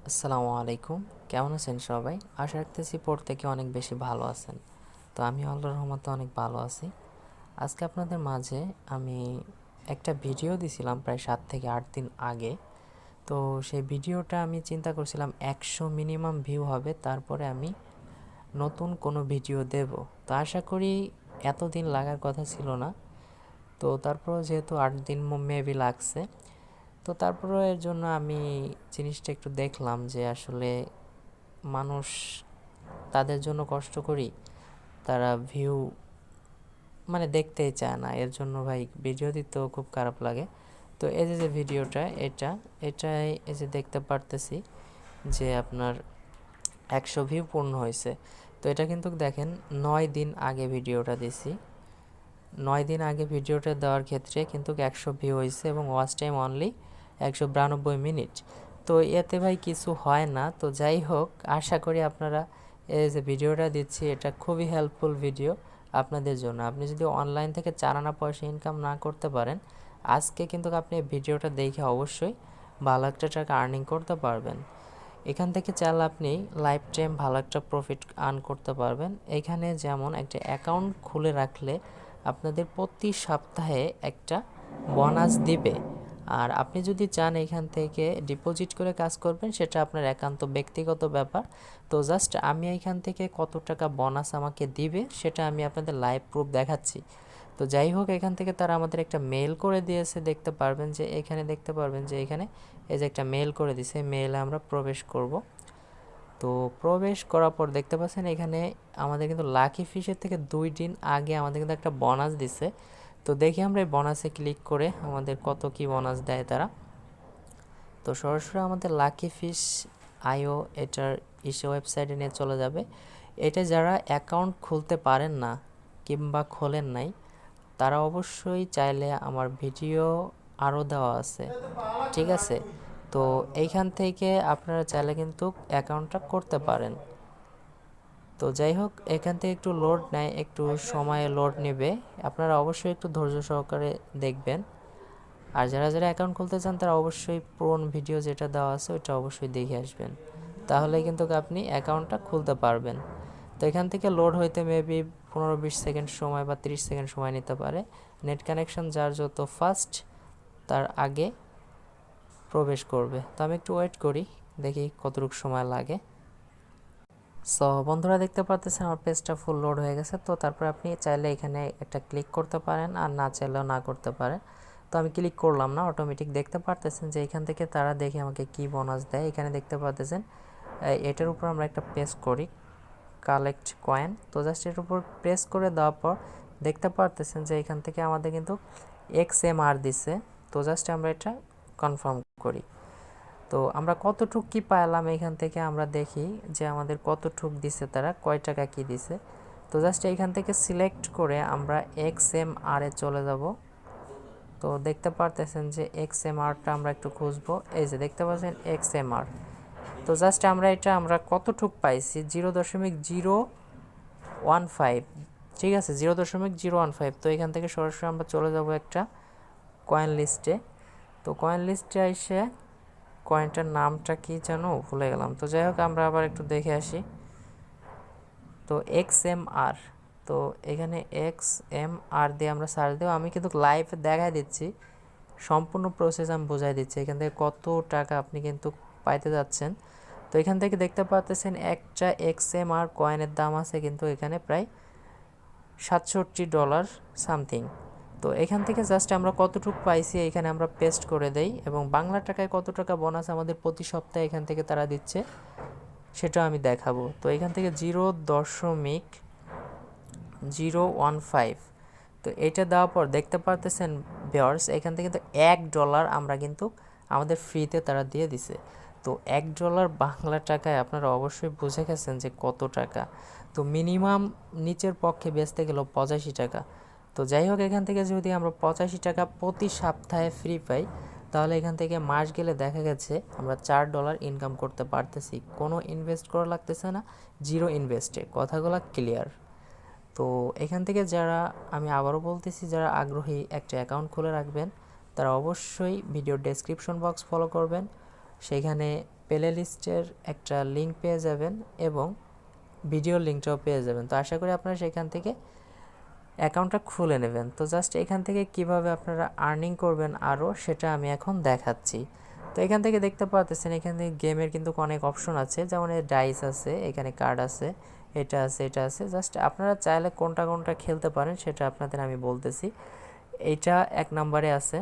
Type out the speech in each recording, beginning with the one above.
আসসালামু আলাইকুম। কেমন আছেন সবাই? আশা রাখতেছি প্রত্যেকে অনেক বেশি ভালো আছেন। তো আমি আল্লাহর রহমতে অনেক ভালো আছি। আজকে আপনাদের মাঝে আমি একটা ভিডিও দিছিলাম প্রায় 7 থেকে 8 দিন আগে। তো সেই ভিডিওটা আমি চিন্তা করছিলাম 100 মিনিমাম ভিউ হবে, তারপরে আমি নতুন কোনো ভিডিও দেব। তো আশা করি এতদিন লাগার কথা ছিল না। তো তারপরও যেহেতু 8 দিন মেবি লাগছে, তো তারপরও এর জন্য আমি জিনিসটা একটু দেখলাম যে আসলে মানুষ তাদের জন্য কষ্ট করি, তারা ভিউ মানে দেখতেই চায় না। এর জন্য ভাই ভিডিও দিতেও খুব খারাপ লাগে। তো এই যে ভিডিওটা এটাই এই যে দেখতে পারতেছি যে আপনার 100 ভিউ পূর্ণ হয়েছে। তো এটা কিন্তু দেখেন 9 দিন আগে ভিডিওটা দিছি। 9 দিন আগে ভিডিওটা দেওয়ার ক্ষেত্রে কিন্তু 100 ভিউ হয়েছে এবং ওয়াচ টাইম অনলি 192 মিনিট। তো এতে ভাই কিছু হয় না। তো যাই হোক, আশা করি আপনারা এই যে ভিডিওটা দিচ্ছি এটা খুবই হেল্পফুল ভিডিও আপনাদের জন্য। আপনি যদি অনলাইন থেকে 4 আনা পয়সা ইনকাম না করতে পারেন, আজকে কিন্তু আপনি এই ভিডিওটা দেখে অবশ্যই ভালো একটা টাকা আর্নিং করতে পারবেন। এখান থেকে চাইলে আপনি লাইফ টাইম ভালো একটা প্রফিট আর্ন করতে পারবেন। এখানে যেমন একটা অ্যাকাউন্ট খুলে রাখলে আপনাদের প্রতি সপ্তাহে একটা বোনাস দিবে। আর আপনি যদি চান এখান থেকে ডিপোজিট করে কাজ করবেন, সেটা আপনার একান্ত ব্যক্তিগত ব্যাপার। তো জাস্ট আমি এখান থেকে কত টাকা বোনাস আমাকে দিবে সেটা আমি আপনাদের লাইভ প্রুফ দেখাচ্ছি। তো যাই হোক, এখান থেকে তারা আমাদের একটা মেল করে দিয়েছে, দেখতে পারবেন যে এখানে দেখতে পারবেন যে এখানে এই যে একটা মেল করে দিয়েছে, মেলে আমরা প্রবেশ করব। তো প্রবেশ করার পর দেখতে পাচ্ছেন এখানে আমাদের কিন্তু লাকি ফিশের থেকে 2 দিন আগে আমাদের কিন্তু একটা বোনাস দিছে। তো দেখি আমরা এই বোনাসে ক্লিক করে আমাদের কত কি বোনাস দেয় তারা। তো সরাসরি আমাদের লাকি ফিশ আইও এটার ওয়েবসাইটে নিয়ে চলে যাবে। এটা যারা অ্যাকাউন্ট খুলতে পারেন না কিংবা খোলেন নাই, তারা অবশ্যই চাইলে আমার ভিডিও আরও দেওয়া আছে, ঠিক আছে? তো এইখান থেকে আপনারা চাইলে কিন্তু অ্যাকাউন্টটা করতে পারেন। তো যাই হোক, এখান থেকে একটু লোড নেয়, একটু সময়ে লোড নেবে। আপনারা অবশ্যই একটু ধৈর্য সহকারে দেখবেন। আর যারা যারা অ্যাকাউন্ট খুলতে চান তারা অবশ্যই পুরনো ভিডিও যেটা দেওয়া আছে ওইটা অবশ্যই দেখে আসবেন, তাহলে কিন্তু আপনি অ্যাকাউন্টটা খুলতে পারবেন। তো এখান থেকে লোড হইতে মেবি 15-20 সেকেন্ড সময় বা 30 সেকেন্ড সময় নিতে পারে। নেট কানেকশন যার যত ফাস্ট তার আগে প্রবেশ করবে। তো আমি একটু ওয়েট করি, দেখি কতটুকু সময় লাগে। সো বন্ধুরা দেখতে পাচ্ছেন আমার পেজটা ফুল লোড হয়ে গেছে। তো তারপর আপনি চাইলে এখানে একটা ক্লিক করতে পারেন, আর না চাইলেও না করতে পারেন। তো আমি ক্লিক করলাম না, অটোমেটিক দেখতে পারতেছেন যে এখান থেকে তারা দেখে আমাকে কি বোনাস দেয়। এখানে দেখতে পাচ্ছেন এটার উপর আমরা একটা প্রেস করি, কালেক্ট কয়েন। তো জাস্ট এর উপর প্রেস করে দেওয়ার পর দেখতে পারতেছেন যে এখান থেকে আমাদের কিন্তু XMR দিছে। তো জাস্ট আমরা এটা কনফার্ম করি। তো আমরা কতটুক কি পাইলাম এখান থেকে আমরা দেখি যে আমাদের কতটুক দিছে, তারা কয় টাকা কি দিছে। তো জাস্ট এইখান থেকে সিলেক্ট করে আমরা XMR এ চলে যাব। তো দেখতে পারতেছেন যে XMRটা আমরা একটু খুঁজবো। এই যে দেখতে পাচ্ছেন XMR। তো জাস্ট আমরা কতটুক পাইছি, 0.015, ঠিক আছে, 0.015। তো এখান থেকে সরাসরি আমরা চলে যাব একটা কয়েন লিস্টে। তো কয়েন লিস্টে এসে কয়েনটার নামটা কি যেন ভুলে গেলাম। তো যাই হোক, আমরা আবার একটু দেখে আসি। তো XMR, তো এখানে XMR দিয়ে আমরা সার্চ দেব। আমি কিন্তু লাইভ দেখাই দিচ্ছি, সম্পূর্ণ প্রসেস আমি বোঝাই দিচ্ছি এখান থেকে কত টাকা আপনি কিন্তু পাইতে যাচ্ছেন। তো এখান থেকে দেখতে পাচ্ছেন একটা XMR কয়েনের দাম আছে কিন্তু এখানে প্রায় $67 সামথিং। তো এখান থেকে জাস্ট আমরা কতটুকু পাইছি এখানে আমরা পেস্ট করে দেই, এবং বাংলা টাকায় কত টাকা বোনাস আমাদের প্রতি সপ্তাহে এখান থেকে তারা দিচ্ছে সেটা আমি দেখাবো। তো এখান থেকে 0.015, তো এটা দেওয়ার পর দেখতে পারতেছেন ভিউয়ার্স এখান থেকে কিন্তু $1 আমরা কিন্তু আমাদের ফ্রিতে তারা দিয়ে দিছে। তো $1 বাংলা টাকায় আপনারা অবশ্যই বুঝে গেছেন যে কত টাকা। তো মিনিমাম নিচের পক্ষে বেচতে গেলেও 85 টাকা। তো যাই হোক, এখান থেকে যদি আমরা 85 টাকা প্রতি সপ্তাহে ফ্রি পাই, তাহলে এখান থেকে মাস গেলে দেখা গেছে আমরা $4 ইনকাম করতে পারতেছি, কোনো ইনভেস্ট করা লাগতেছে না, জিরো ইনভেস্টে। কথাগুলো ক্লিয়ার? তো এখান থেকে যারা, আমি আবারও বলতেছি, যারা আগ্রহী একটা অ্যাকাউন্ট খুলে রাখবেন তারা অবশ্যই ভিডিওর ডেসক্রিপশন বক্স ফলো করবেন। সেখানে প্লে লিস্টের একটা লিঙ্ক পেয়ে যাবেন এবং ভিডিও লিঙ্কটাও পেয়ে যাবেন। তো আশা করি আপনারা সেখান থেকে অ্যাকাউন্টটা খুলে নেবেন। তো জাস্ট এখান থেকে কিভাবে আপনারা আর্নিং করবেন আরও, সেটা আমি এখন দেখাচ্ছি। তো এখান থেকে দেখতে পাচ্ছেন এখানে গেমের কিন্তু অনেক অপশন আছে, যেমন ডাইস আছে, এখানে কার্ড আছে, এটা আছে, এটা আছে। জাস্ট আপনারা চাইলে কোনটা কোনটা খেলতে পারেন সেটা আপনাদের আমি বলতেছি। এইটা 1 নম্বরে আছে,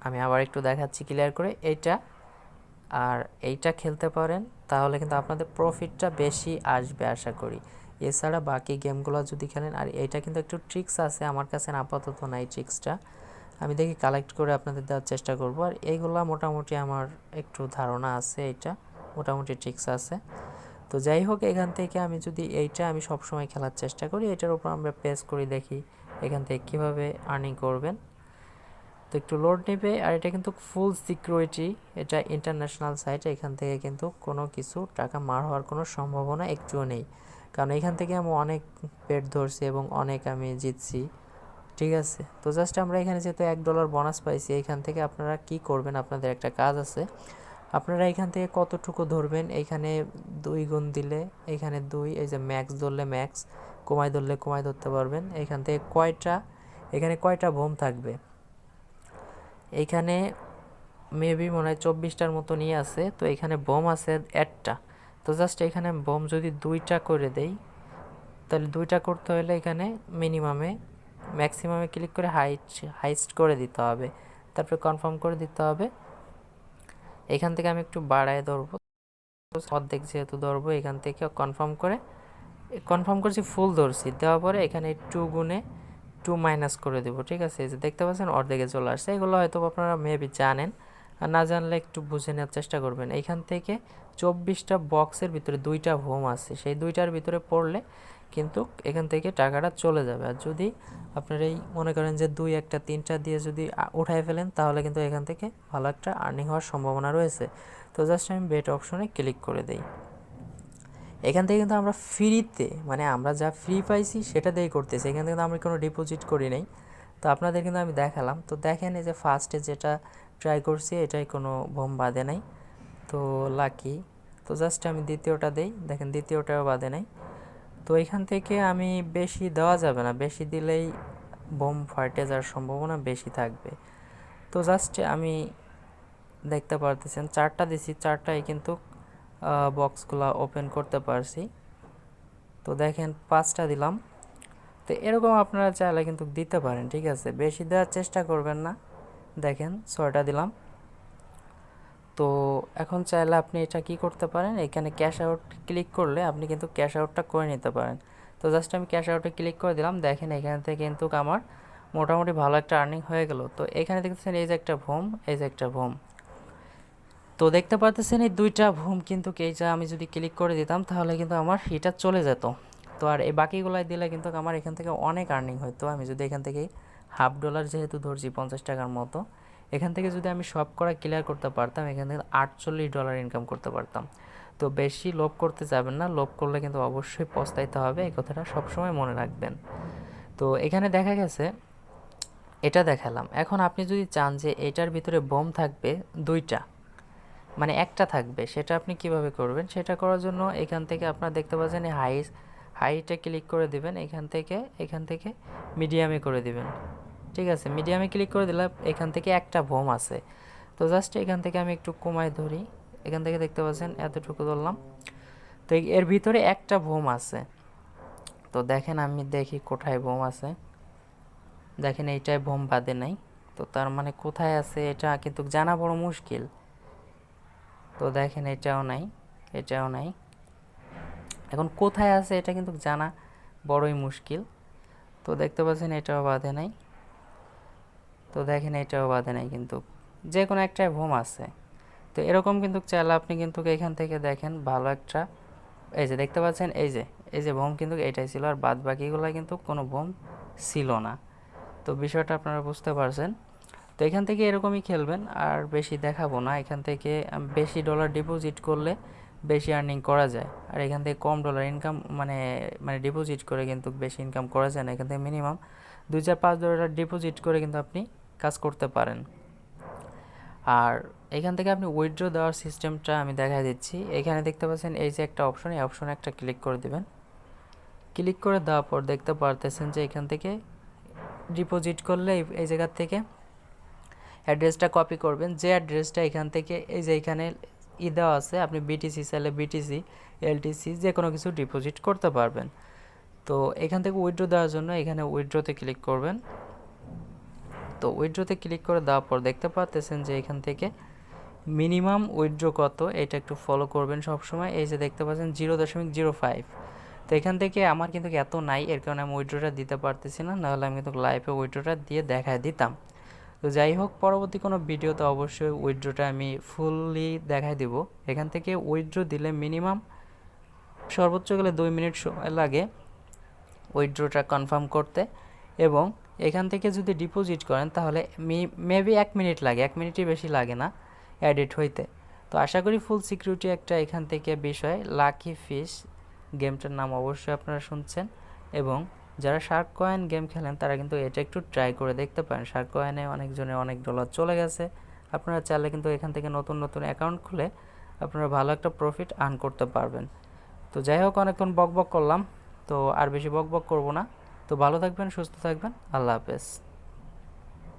আমি আবার একটু দেখাচ্ছি ক্লিয়ার করে। এইটা আর এইটা খেলতে পারেন, তাহলে কিন্তু আপনাদের প্রফিটটা বেশি আসবে আশা করি। এছাড়া বাকি গেমগুলো যদি খেলেন, আর এইটা কিন্তু একটু ট্রিক্স আছে, আমার কাছে আপাতত নাই ট্রিক্সটা, আমি দেখি কালেক্ট করে আপনাদের দেওয়ার চেষ্টা করব। আর এইগুলা মোটামুটি আমার একটু ধারণা আছে, এইটা মোটামুটি ট্রিক্স আছে। তো যাই হোক, এখান থেকে আমি যদি এইটা আমি সবসময় খেলার চেষ্টা করি, এটার উপর আমরা প্রেস করি, দেখি এখান থেকে কীভাবে আর্নিং করবেন। তো একটু লোড নেবে, আর এটা কিন্তু ফুল সিকিউরিটি, এটা ইন্টারন্যাশনাল সাইট, এখান থেকে কিন্তু কোনো কিছু টাকা মার হওয়ার কোনো সম্ভাবনা একটুও নেই, কারণ এখান থেকে আমি অনেক পেট ধরছি এবং অনেক আমি জিতছি, ঠিক আছে। তো জাস্ট আমরা এখানে যেহেতু $1 বোনাস পাইছি, এখান থেকে আপনারা কি করবেন, আপনাদের একটা কাজ আছে, আপনারা এখান থেকে কতটুকু ধরবেন, এখানে 2 গুণ দিলে এখানে 2, এই যে ম্যাক্স ধরলে ম্যাক্স, কমাই ধরলে কমাই ধরতে পারবেন। এখান থেকে এখানে কয়টা বোম থাকবে, এইখানে মেবি মনে হয় 24টার মতো নিয়ে আছে। তো এখানে বোম আছে 1টা। তো জাস্ট এখানে বোম যদি 2টা করে দেই, তাহলে 2টা করতে হলে এখানে ম্যাক্সিমামে ক্লিক করে হাইস্ট করে দিতে হবে, তারপরে কনফার্ম করে দিতে হবে। এখান থেকে আমি একটু বাড়ায় ধরবো, অর্ধেক যেহেতু ধরবো, এখান থেকে কনফার্ম করছি, ফুল ধরছি, দেওয়ার পরে এখানে 2 গুণে 2 মাইনাস করে দেবো, ঠিক আছে। এই যে দেখতে পাচ্ছেন অর্ধেকে চলে আসছে। এগুলো হয়তো আপনারা মেবি জানেন, আর না জানলে একটু বুঝে নেওয়ার চেষ্টা করবেন। এইখান থেকে 24টা বক্সের ভিতরে 2টা হোম আছে, সেই 2টার ভিতরে পড়লে কিন্তু এখান থেকে টাকাটা চলে যাবে। আর যদি আপনার এই মনে করেন যে 2, 1টা, 3টা দিয়ে যদি উঠায় ফেলেন, তাহলে কিন্তু এখান থেকে ভালো একটা আর্নিং হওয়ার সম্ভাবনা রয়েছে। তো জাস্ট আমি বেট অপশনে ক্লিক করে দিই। এখান থেকে কিন্তু আমরা ফ্রিতে, মানে আমরা যা ফ্রি পাইছি সেটা দিয়েই করতেছি, এখান থেকে আমরা কোনো ডিপোজিট করি নাই। তো আপনাদের কিন্তু আমি দেখালাম। তো দেখেন, এই যে ফার্স্টে যেটা ট্রাই করছি, এটাই কোনো বোম বাদে নাই, তো লাকি। তো জাস্ট আমি দ্বিতীয়টা দেই, দেখেন দ্বিতীয়টাও বাদে নাই। তো এখান থেকে আমি বেশি দেওয়া যাবে না, বেশি দিলেই বোম ফাটে যাওয়ার সম্ভাবনা বেশি থাকবে। তো জাস্ট আমি দেখতে পারতেছেন 4টা দিছি, 4টাই কিন্তু বক্সগুলো ওপেন করতে পারছি। তো দেখেন 5টা দিলাম। তো এরকম আপনারা চাইলে কিন্তু দিতে পারেন, ঠিক আছে, বেশি দেওয়ার চেষ্টা করবেন না। দেখেন 6টা দিলাম। তো এখন চাইলে আপনি এটা কি করতে পারেন, এখানে ক্যাশ আউট ক্লিক করলে আপনি কিন্তু ক্যাশ আউটটা করে নিতে পারেন। তো জাস্ট আমি ক্যাশ আউটে ক্লিক করে দিলাম। দেখেন এখান থেকে কিন্তু আমার মোটামুটি ভালো একটা আর্নিং হয়ে গেল। তো এখানে দেখতেছেন এই যে একটা ভোম, এই যে একটা ভোম, তো দেখতে পারতেছেন এই 2টা ভোম কিন্তু এইটা আমি যদি ক্লিক করে দিতাম, তাহলে কিন্তু আমার এটা চলে যেত। তো আর এই বাকিগুলাই দিলে কিন্তু আমার এখান থেকে অনেক আর্নিং হতো। আমি যদি এখান থেকে $1/2 যেহেতু ধরছি, 50 টাকার মতো, এখান থেকে যদি আমি সব করা ক্লিয়ার করতে পারতাম, এখান থেকে $48 ইনকাম করতে পারতাম। তো বেশি লোভ করতে যাবেন না, লোভ করলে কিন্তু অবশ্যই পস্তাইতে হবে, এই কথাটা সবসময় মনে রাখবেন। তো এখানে দেখা গেছে এটা দেখালাম। এখন আপনি যদি চান যে এটার ভিতরে বোম থাকবে 2টা, মানে একটা থাকবে, সেটা আপনি কিভাবে করবেন, সেটা করার জন্য এখান থেকে আপনারা দেখতে পাচ্ছেন হাইটে ক্লিক করে দিবেন, এখান থেকে মিডিয়ামে করে দিবেন, ঠিক আছে। মিডিয়ামে ক্লিক করে দিলে এখান থেকে একটা বোম আছে। তো জাস্ট এখান থেকে আমি একটু কমাই ধরি, এখান থেকে দেখতে পাচ্ছেন এতটুকু ধরলাম। তো এর ভিতরে একটা বোম আছে। তো দেখেন আমি দেখি কোথায় বোম আছে, দেখেন এইটাই বোম বাদে নাই। তো তার মানে কোথায় আছে এটা কিন্তু জানা বড় মুশকিল। তো দেখেন এটাও নাই, এটাও নাই। এখন কোথায় আছে এটা কিন্তু জানা বড়ই মুশকিল। তো দেখতে পাচ্ছেন এটাও বাদে নাই। তো দেখেন এটাও বাদে নাই, কিন্তু যে কোনো একটাই বোম আছে। তো এরকম কিন্তু চাইলে আপনি কিন্তু এখান থেকে দেখেন ভালো একটা, এই যে দেখতে পাচ্ছেন এই যে বোম কিন্তু এটাই ছিল, আর বাদ বাকিগুলো কিন্তু কোনো বোম ছিল না। তো বিষয়টা আপনারা বুঝতে পারছেন। তো এখান থেকে এরকমই খেলবেন, আর বেশি দেখাবো না। এখান থেকে বেশি ডলার ডিপোজিট করলে বেশি আর্নিং করা যায়, আর এখান থেকে কম ডলার ইনকাম মানে ডিপোজিট করে কিন্তু বেশি ইনকাম করা যায় না। এখান থেকে মিনিমাম $2-5 ডিপোজিট করে কিন্তু আপনি কাজ করতে পারেন। আর এখান থেকে আপনি উইথড্র দেওয়ার সিস্টেমটা আমি দেখাই দিচ্ছি। এখানে দেখতে পাচ্ছেন এই যে একটা অপশন, এই অপশনে একটা ক্লিক করে দিবেন। ক্লিক করে দেওয়ার পর দেখতে পারতেছেন যে এখান থেকে ডিপোজিট করলে এই জায়গা থেকে অ্যাড্রেসটা কপি করবেন। যে অ্যাড্রেসটা এখান থেকে এই যে এখানে দেওয়া আছে, আপনি বিটিসি চাইলে বিটিসি, এলটিসি যে কোনো কিছু ডিপোজিট করতে পারবেন। তো এখান থেকে উইথড্র দেওয়ার জন্য এখানে উইথড্রতে ক্লিক করবেন। তো উইথড্রতে ক্লিক করে দেওয়ার পর দেখতে পাচ্ছেন যে এখান থেকে মিনিমাম উইথড্র কত এটা একটু ফলো করবেন সবসময়। এই যে দেখতে পাচ্ছেন 0.05। তো এখান থেকে আমার কিন্তু এত নাই, এর কারণে আমি উইথড্রটা দিতে পারতেছি না, নাহলে আমি কিন্তু লাইভে উইথড্রটা দিয়ে দেখায় দিতাম। তো যাই হোক, পরবর্তী কোনো ভিডিওতে অবশ্যই উইথড্রটা আমি ফুললি দেখাই দিব। এখান থেকে উইথড্র দিলে মিনিমাম সর্বোচ্চ গেলে 2 মিনিট সময় লাগে উইথড্রটা কনফার্ম করতে, এবং এখান থেকে যদি ডিপোজিট করেন তাহলে মেবি 1 মিনিট লাগে, 1 মিনিটই বেশি লাগে না এডিট হইতে। তো আশা করি ফুল সিকিউরিটি একটা এখান থেকে বিষয়। লাকি ফিশ গেমটার নাম অবশ্যই আপনারা শুনছেন, এবং যারা শার্ক কয়েন গেম খেলেন তারা কিন্তু এটা একটু ট্রাই করে দেখতে পারেন। শার্ক কয়েনে অনেকজনের অনেক ডলার চলে গেছে, আপনারা চাইলে কিন্তু এখান থেকে নতুন নতুন অ্যাকাউন্ট খুলে আপনারা ভালো একটা প্রফিট আর্ন করতে পারবেন। তো যাই হোক, অনেকক্ষণ বকবক করলাম, তো আর বেশি বকবক করব না। তো ভালো থাকবেন, সুস্থ থাকবেন, আল্লাহ হাফেজ।